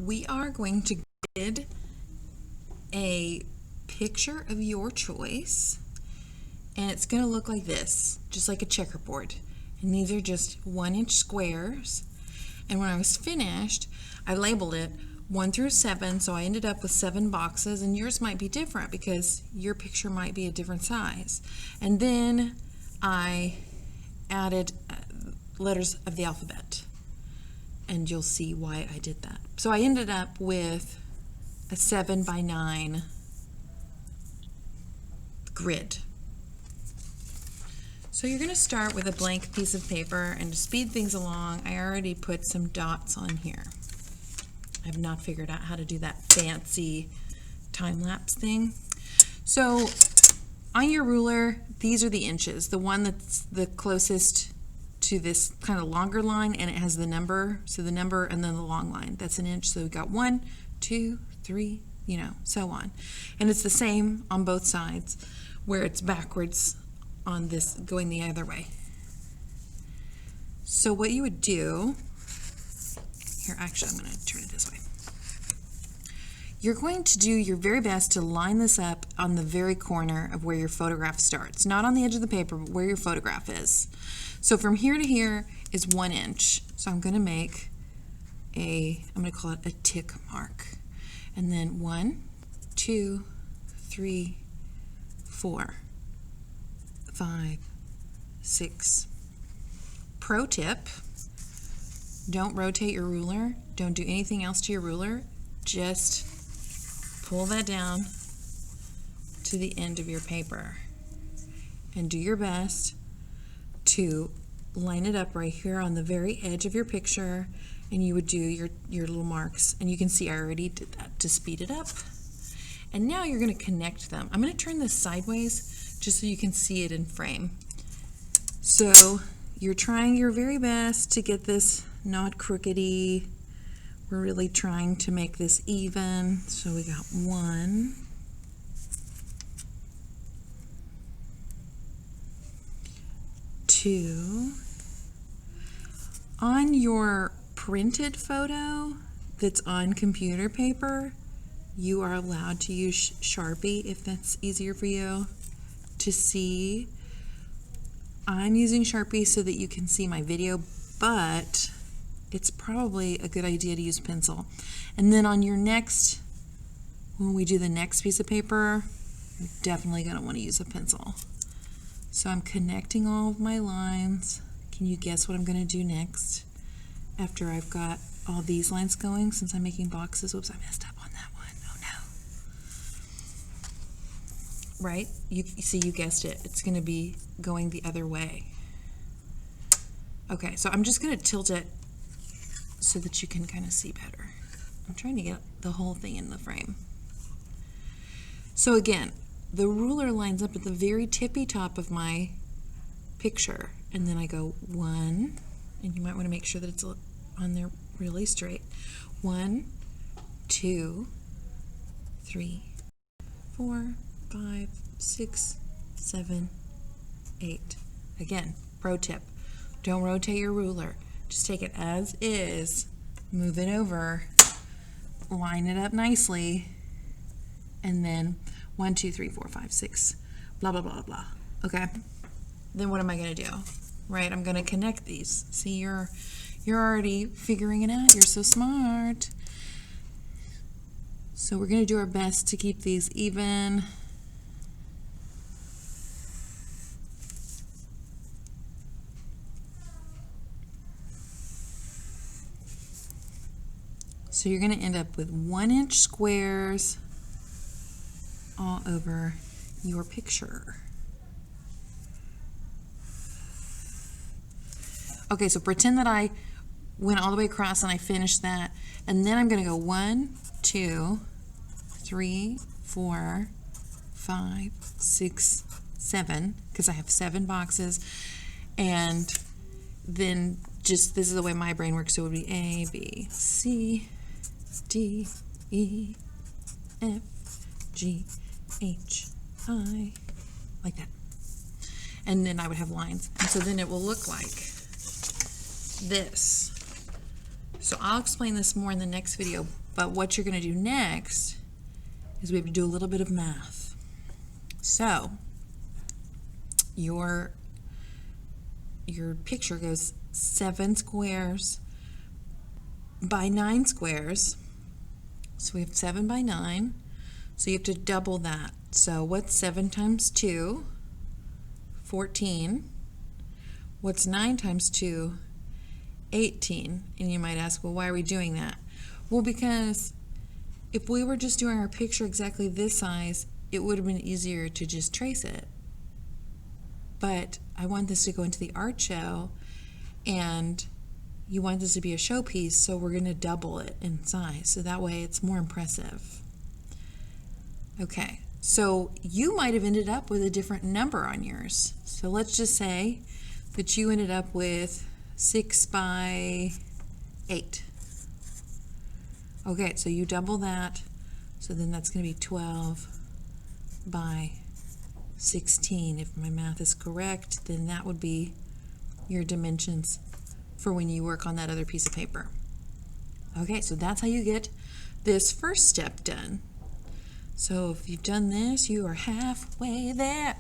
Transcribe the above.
we are going to grid a picture of your choice, and it's going to look like this, just like a checkerboard. And these are just 1-inch squares. And when I was finished, I labeled it 1 through 7, so I ended up with 7 boxes, and yours might be different because your picture might be a different size. And then I added letters of the alphabet, and you'll see why I did that. So I ended up with a 7 by 9 grid. So you're going to start with a blank piece of paper, and to speed things along, I already put some dots on here. I have not figured out how to do that fancy time-lapse thing. So on your ruler, these are the inches. The one that's the closest to this kind of longer line, and it has the number, so the number and then the long line, that's an inch. So we got 1, 2, 3, so on. And it's the same on both sides, where it's backwards on this going the other way. So what you would do, here actually I'm going to turn it this way. You're going to do your very best to line this up on the very corner of where your photograph starts. Not on the edge of the paper, but where your photograph is. So from here to here is 1 inch. So I'm going to make I'm going to call it a tick mark. And then 1, 2, 3, 4, 5, 6. Pro tip, don't rotate your ruler. Don't do anything else to your ruler. Just pull that down to the end of your paper. And do your best to line it up right here on the very edge of your picture, and you would do your little marks. And you can see I already did that to speed it up. And now you're going to connect them. I'm going to turn this sideways just so you can see it in frame. So you're trying your very best to get this not crookedy. We're really trying to make this even. So we got 1, 2. On your printed photo that's on computer paper, you are allowed to use Sharpie if that's easier for you to see. I'm using Sharpie so that you can see my video, but it's probably a good idea to use pencil. And then on your next, when we do the next piece of paper, you're definitely going to want to use a pencil. So I'm connecting all of my lines. Can you guess what I'm going to do next after I've got all these lines going, since I'm making boxes? Whoops, I messed up on that one. Oh no. Right? You see, you guessed it. It's going to be going the other way. Okay, so I'm just going to tilt it so that you can kind of see better. I'm trying to get the whole thing in the frame. So again, the ruler lines up at the very tippy top of my picture, and then I go 1, and you might want to make sure that it's on there really straight. 1, 2, 3, 4, 5, 6, 7, 8. Again, pro tip, don't rotate your ruler. Just take it as is, move it over, line it up nicely, and then 1, 2, 3, 4, 5, 6, blah, blah, blah, blah. Okay? Then what am I going to do? Right, I'm going to connect these. See, you're already figuring it out. You're so smart. So we're going to do our best to keep these even. So you're going to end up with 1-inch squares all over your picture. Okay, so pretend that I went all the way across and I finished that, and then I'm going to go 1, 2, 3, 4, 5, 6, 7, because I have 7 boxes, and then just this is the way my brain works, so it would be A, B, C, D, E, F, G, H, I, like that. And then I would have lines. And so then it will look like this. So I'll explain this more in the next video, but what you're going to do next is we have to do a little bit of math. So your picture goes 7 squares by 9 squares. So we have 7 by 9. So you have to double that. So what's 7 times 2? 14. What's 9 times 2? 18. And you might ask, well, why are we doing that? Well, because if we were just doing our picture exactly this size, it would have been easier to just trace it. But I want this to go into the art show, and you want this to be a showpiece, so we're going to double it in size, so that way it's more impressive. Okay, so you might have ended up with a different number on yours. So let's just say that you ended up with 6 by 8. Okay, so you double that, so then that's going to be 12 by 16. If my math is correct, then that would be your dimensions for when you work on that other piece of paper. Okay, so that's how you get this first step done. So if you've done this, you are halfway there.